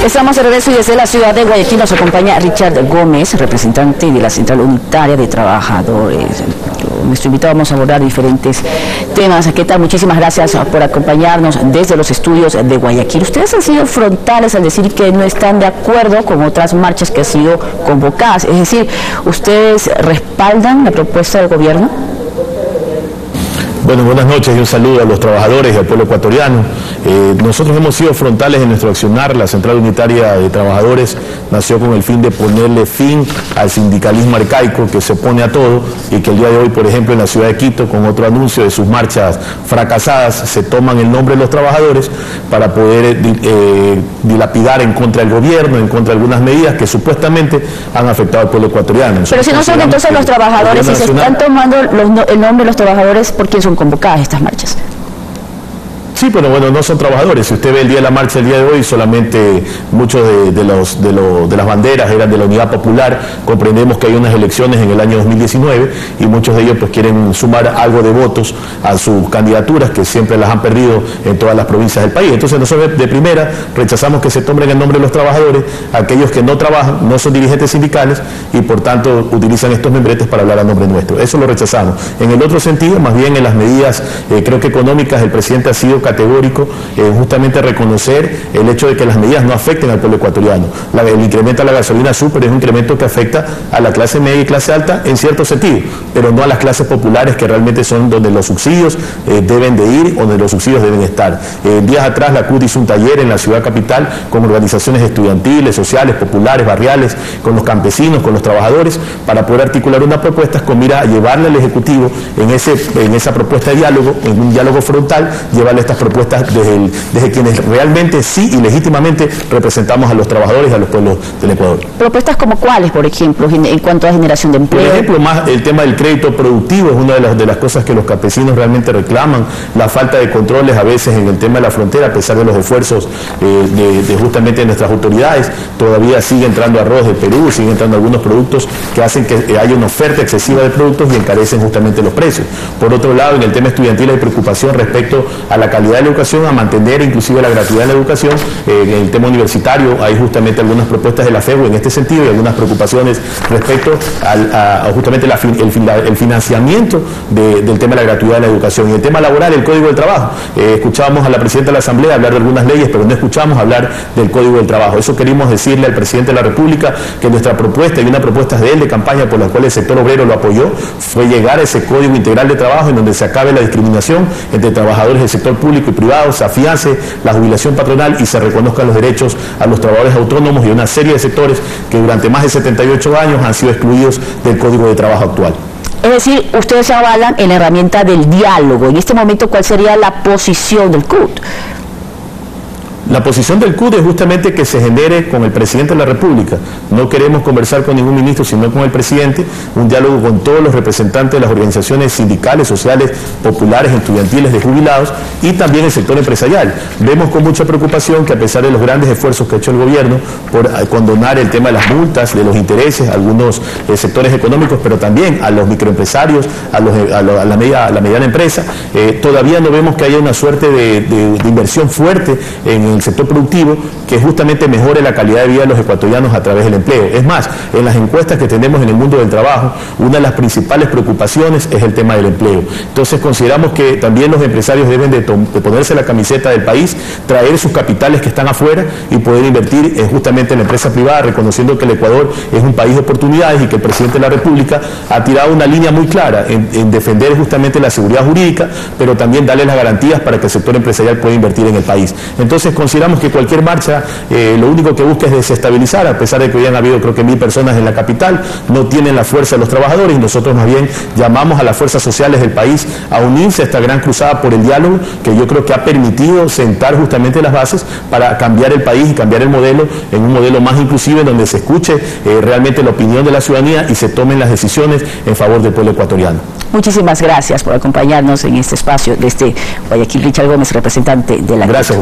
Estamos de regreso y desde la ciudad de Guayaquil nos acompaña Richard Gómez, representante de la Central Unitaria de Trabajadores. Nuestro invitado, vamos a abordar diferentes temas. ¿Qué tal? Muchísimas gracias por acompañarnos desde los estudios de Guayaquil. Ustedes han sido frontales al decir que no están de acuerdo con otras marchas que han sido convocadas. Es decir, ¿ustedes respaldan la propuesta del gobierno? Bueno, buenas noches y un saludo a los trabajadores y al pueblo ecuatoriano. Nosotros hemos sido frontales en nuestro accionar. La Central Unitaria de Trabajadores nació con el fin de ponerle fin al sindicalismo arcaico que se opone a todo y que el día de hoy, por ejemplo, en la ciudad de Quito, con otro anuncio de sus marchas fracasadas, se toman el nombre de los trabajadores para poder dilapidar en contra del gobierno, en contra de algunas medidas que supuestamente han afectado al pueblo ecuatoriano. Pero si no son entonces los trabajadores, si se están tomando el nombre de los trabajadores, ¿por qué son convocadas estas marchas? Sí, pero bueno, no son trabajadores. Si usted ve el día de la marcha el día de hoy, solamente muchos de las banderas eran de la Unidad Popular. Comprendemos que hay unas elecciones en el año 2019 y muchos de ellos pues quieren sumar algo de votos a sus candidaturas que siempre las han perdido en todas las provincias del país. Entonces nosotros de primera rechazamos que se tomen el nombre de los trabajadores, aquellos que no trabajan, no son dirigentes sindicales y por tanto utilizan estos membretes para hablar a nombre nuestro. Eso lo rechazamos. En el otro sentido, más bien en las medidas creo que económicas, el presidente ha sido categórico justamente reconocer el hecho de que las medidas no afecten al pueblo ecuatoriano. El incremento a la gasolina súper es un incremento que afecta a la clase media y clase alta en cierto sentido, pero no a las clases populares que realmente son donde los subsidios deben de ir o donde los subsidios deben estar. Días atrás la CUT hizo un taller en la ciudad capital con organizaciones estudiantiles, sociales, populares, barriales, con los campesinos, con los trabajadores, para poder articular unas propuestas con mira a llevarle al Ejecutivo en esa propuesta de diálogo, en un diálogo frontal, llevarle estas propuestas desde quienes realmente sí y legítimamente representamos a los trabajadores y a los pueblos del Ecuador. ¿Propuestas como cuáles, por ejemplo, en cuanto a generación de empleo? Por ejemplo, más el tema del crédito productivo es una de las cosas que los campesinos realmente reclaman, la falta de controles a veces en el tema de la frontera, a pesar de los esfuerzos de justamente nuestras autoridades, todavía sigue entrando arroz de Perú, siguen entrando algunos productos que hacen que haya una oferta excesiva de productos y encarecen justamente los precios. Por otro lado, en el tema estudiantil hay preocupación respecto a la calidad de la educación, a mantener inclusive la gratuidad de la educación. En el tema universitario hay justamente algunas propuestas de la FEU en este sentido y algunas preocupaciones respecto a justamente el financiamiento del tema de la gratuidad de la educación. Y el tema laboral, el Código del Trabajo. Escuchábamos a la Presidenta de la Asamblea hablar de algunas leyes, pero no escuchamos hablar del Código del Trabajo. Eso queríamos decirle al Presidente de la República, que nuestra propuesta y una propuesta de él de campaña por la cual el sector obrero lo apoyó, fue llegar a ese Código Integral de Trabajo en donde se acabe la discriminación entre trabajadores del sector público y privado, se afiance la jubilación patronal y se reconozcan los derechos a los trabajadores autónomos y una serie de sectores que durante más de 78 años han sido excluidos del Código de Trabajo actual. Es decir, ustedes se avalan en la herramienta del diálogo. En este momento, ¿cuál sería la posición del CUT? La posición del CUT es justamente que se genere con el Presidente de la República. No queremos conversar con ningún ministro, sino con el Presidente, un diálogo con todos los representantes de las organizaciones sindicales, sociales, populares, estudiantiles, de jubilados y también el sector empresarial. Vemos con mucha preocupación que a pesar de los grandes esfuerzos que ha hecho el gobierno por condonar el tema de las multas, de los intereses, a algunos sectores económicos, pero también a los microempresarios, a la mediana empresa, todavía no vemos que haya una suerte de inversión fuerte en el sector productivo que justamente mejore la calidad de vida de los ecuatorianos a través del empleo. Es más, en las encuestas que tenemos en el mundo del trabajo, una de las principales preocupaciones es el tema del empleo. Entonces consideramos que también los empresarios deben de ponerse la camiseta del país, traer sus capitales que están afuera y poder invertir justamente en la empresa privada, reconociendo que el Ecuador es un país de oportunidades y que el Presidente de la República ha tirado una línea muy clara en defender justamente la seguridad jurídica, pero también darle las garantías para que el sector empresarial pueda invertir en el país. Entonces consideramos que cualquier marcha lo único que busca es desestabilizar, a pesar de que hoy han habido creo que 1000 personas en la capital, no tienen la fuerza de los trabajadores y nosotros más bien llamamos a las fuerzas sociales del país a unirse a esta gran cruzada por el diálogo que yo creo que ha permitido sentar justamente las bases para cambiar el país y cambiar el modelo en un modelo más inclusivo en donde se escuche realmente la opinión de la ciudadanía y se tomen las decisiones en favor del pueblo ecuatoriano. Muchísimas gracias por acompañarnos en este espacio desde Guayaquil. Richard Gómez, representante de la CUT. Gracias.